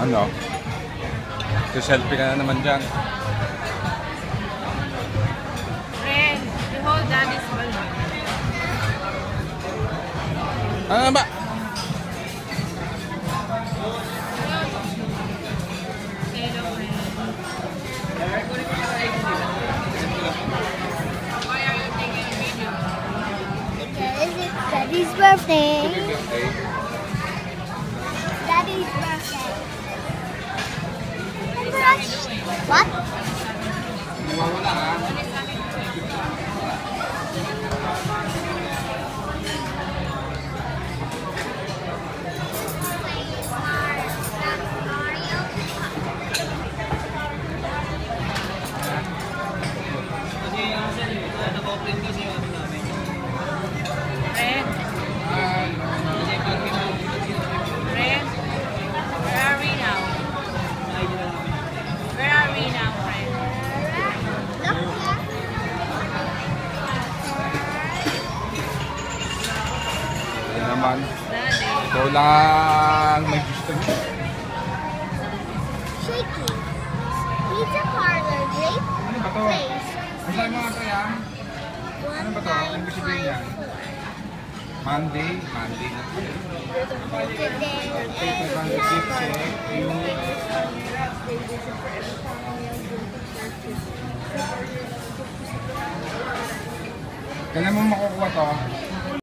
no? So, selfie ka na naman dyan. Friend, the whole daddy's balloon. Ano ba? Hello, friend. Why are you taking a video? Because it's Daddy's birthday. Okay. Daddy's birthday. What? Nawawala ha? Friend. Friend. Where are we now? Where are we now, friend? Yan naman. Daddy. Ikaw lang may gusto mo. Shaky. Pizza parlor, great Ano ba to? place. Ang sabi mga kaya? Ano ba to? Ang gusto mo yan? Monday? Monday na to. Today Gift is check. Yung... Kailan mo makukuha to?